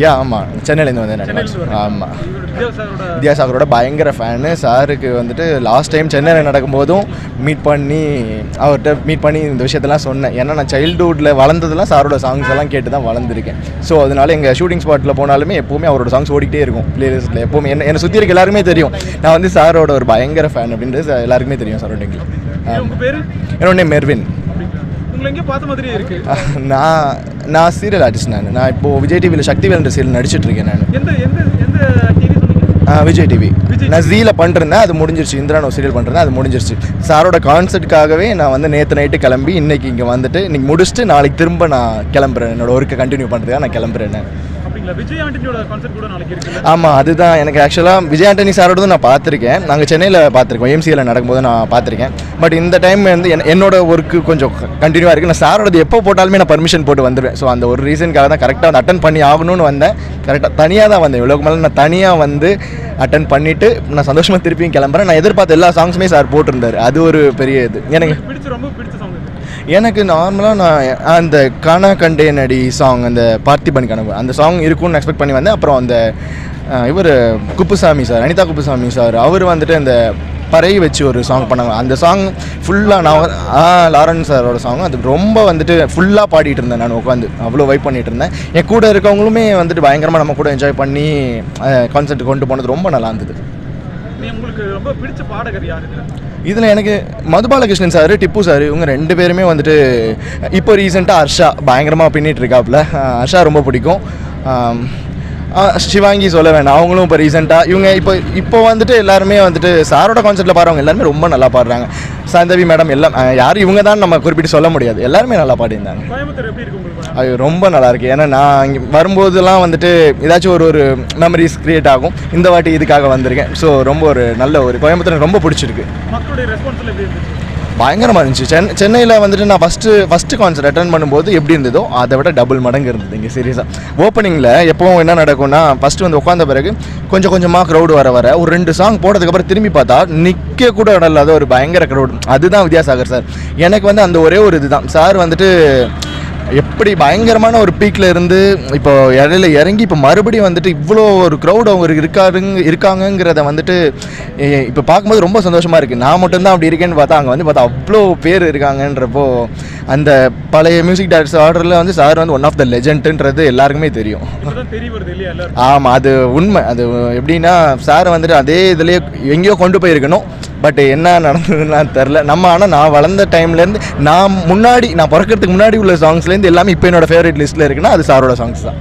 ஆமாம், சென்னையிலேருந்து வந்து ஆமாம். வித்யாசாகரோட பயங்கர ஃபேனு. சாருக்கு வந்துட்டு லாஸ்ட் டைம் சென்னையில் நடக்கும்போதும் அவர்கிட்ட மீட் பண்ணி இந்த விஷயத்தெல்லாம் சொன்னேன். ஏன்னா நான் சைல்டுஹுட்டில் வளர்ந்ததெல்லாம் சாரோட சாங்ஸ் எல்லாம் கேட்டு தான் வளர்ந்துருக்கேன். ஸோ அதனால எங்கள் ஷூட்டிங் ஸ்பாட்டில் போனாலுமே எப்போவுமே அவரோட சாங்ஸ் ஓடிக்கிட்டே இருக்கும் பிளேலிஸ்ட்டில். எப்போவுமே என்னை சுற்றி இருக்க எல்லாருமே தெரியும் நான் வந்து சாரோட ஒரு பயங்கர ஃபேன் அப்படின்றது எல்லாருக்குமே தெரியும் சரௌண்டிங்கில். என்னோட நேம் மெர்வின். நான் சீரியல் ஆர்டிஸ்ட். நான் இப்போது விஜய் டிவியில் சக்திவேல் சீரியல் நடிச்சிட்ருக்கேன். நான் விஜய் டிவி நான் ஜீல பண்ணிருந்தேன், அது முடிஞ்சிருச்சு. இந்திரானோ சீரியல் பண்ணிருந்தேன், அது முடிஞ்சிருச்சு. சாரோட கான்சர்ட்டுக்காகவே நான் வந்து நேற்று நைட்டு கிளம்பி இன்றைக்கி இங்கே வந்துட்டு இன்றைக்கி முடிச்சுட்டு நாளைக்கு திரும்ப நான் கிளம்புறேன். என்னோட ஒர்க்கை கண்டினியூ பண்ணுறதுக்காக நான் கிளம்புறேன். ஆமாம், அதுதான் எனக்கு ஆக்சுவலாக விஜய் ஆண்டனி சாரோட நான் பார்த்துருக்கேன். நாங்கள் சென்னையில் பார்த்துருக்கோம், எம்சியில் நடக்கும்போது நான் பார்த்துருக்கேன். பட் இந்த டைம் வந்து என்னோட ஒர்க்கு கொஞ்சம் கண்டினியூவாக இருக்குது. நான் சாரோடது எப்போ போட்டாலுமே நான் பர்மிஷன் போட்டு வந்துடுவேன். ஸோ அந்த ஒரு ரீசனுக்காக தான் கரெக்டாக வந்து அட்டன் பண்ணி ஆகணும்னு வந்தேன். கரெக்டாக தனியாக தான் வந்தேன். இவ்வளோக்கு மேலே நான் தனியாக வந்து அட்டன் பண்ணிவிட்டு நான் சந்தோஷமாக திருப்பியும் கிளம்புறேன். நான் எதிர்பார்த்த எல்லா சாங்ஸுமே சார் போட்டிருந்தார். அது ஒரு பெரிய இது. எனக்கு நார்மலாக நான் அந்த கானா கண்டே நடி சாங், அந்த பார்த்திபன் கனவு, அந்த சாங் இருக்கும்னு எக்ஸ்பெக்ட் பண்ணி வந்தேன். அப்புறம் அந்த இவர் குப்புசாமி சார், அனிதா குப்புசாமி சார், அவர் வந்துட்டு அந்த பறை வச்சு ஒரு சாங் பண்ணாங்க. அந்த சாங் ஃபுல்லாக நான் லாரன்ஸ் சாரோட சாங், அது ரொம்ப வந்துட்டு ஃபுல்லாக பாடிட்டு இருந்தேன். நான் உட்காந்து அவ்வளோ வைப் பண்ணிட்டு இருந்தேன். என் கூட இருக்கவங்களுமே வந்துட்டு பயங்கரமாக நம்ம கூட என்ஜாய் பண்ணி கான்சர்ட் கொண்டு போனது ரொம்ப நல்லா இருந்தது. உங்களுக்கு ரொம்ப பிடிச்ச பாடகர் யாரு இதில்? எனக்கு மதுபாலகிருஷ்ணன் சார், டிப்பு சார், இவங்க ரெண்டு பேருமே வந்துட்டு இப்போ ரீசெண்டாக ஹர்ஷா பயங்கரமாக பின்னிட்டு இருக்காப்புல. ஹர்ஷா ரொம்ப பிடிக்கும். சிவாங்கி சொல்ல வேண்டாம், அவங்களும் இப்போ ரீசெண்டாக இவங்க இப்போ வந்துட்டு எல்லாருமே வந்துட்டு சாரோட கான்சர்ட்டில் பாடுறவங்க எல்லாருமே ரொம்ப நல்லா பாடுறாங்க. சாந்தவி மேடம் எல்லாம் யாரும் இவங்க தான் நம்ம குறிப்பிட்டு சொல்ல முடியாது, எல்லாருமே நல்லா பாடியிருந்தாங்க. அது ரொம்ப நல்லாயிருக்கு. ஏன்னா நான் இங்கே வரும்போதெல்லாம் வந்துட்டு ஏதாச்சும் ஒரு மெமரிஸ் க்ரியேட் ஆகும். இந்த வாட்டி இதுக்காக வந்திருக்கேன். ஸோ ரொம்ப ஒரு நல்ல ஒரு கோயம்புத்தூர் ரொம்ப பிடிச்சிருக்கு. பயங்கரமாக இருந்துச்சு. சென்னையில் வந்துட்டு நான் ஃபஸ்ட்டு கான்சர்ட் அட்டன் பண்ணும்போது எப்படி இருந்ததோ அதை விட டபுள் மடங்கு இருந்தது இங்கே. சீரியஸாக ஓப்பனிங்கில் எப்போவும் என்ன நடக்கும்னா, ஃபஸ்ட்டு வந்து உட்காந்த பிறகு கொஞ்சம் கொஞ்சமாக க்ரௌடு வர ஒரு 2 சாங் போட்டதுக்கப்புறம் திரும்பி பார்த்தா நிற்க கூட இடம் இல்லாத ஒரு பயங்கர க்ரௌடு. அதுதான் வித்யாசாகர் சார். எனக்கு வந்து அந்த ஒரே ஒரு இதுதான். சார் வந்துட்டு எப்படி பயங்கரமான ஒரு பீக்கில் இருந்து இப்போ இடையில இறங்கி இப்போ மறுபடியும் வந்துட்டு இவ்வளோ ஒரு க்ரௌட் அவங்க இருக்காங்கங்கிறத வந்துட்டு இப்போ பார்க்கும்போது ரொம்ப சந்தோஷமாக இருக்குது. நான் மட்டும்தான் அப்படி இருக்கேன்னு பார்த்தா அங்கே வந்து பார்த்தா அவ்வளோ பேர் இருக்காங்கன்றப்போ அந்த பழைய மியூசிக் டைரக்டர்ஸ் ஆர்டரில் வந்து சார் வந்து ஒன் ஆஃப் த லெஜெண்ட்ன்றது எல்லாருக்குமே தெரியும். ஆமாம், அது உண்மை. அது எப்படின்னா சார் வந்துட்டு அதே இதுலேயே எங்கேயோ கொண்டு போயிருக்கணும். பட் என்ன நடந்ததுன்னா தெரில. ஆனால் நான் வளர்ந்த டைம்லேருந்து நான் பிறக்கிறதுக்கு முன்னாடி உள்ள சாங்ஸ்லேருந்து எல்லாமே இப்போ என்னோடய ஃபேவரட் லிஸ்ட்டில் இருக்குன்னா அது சாரோட சாங்ஸ் தான்.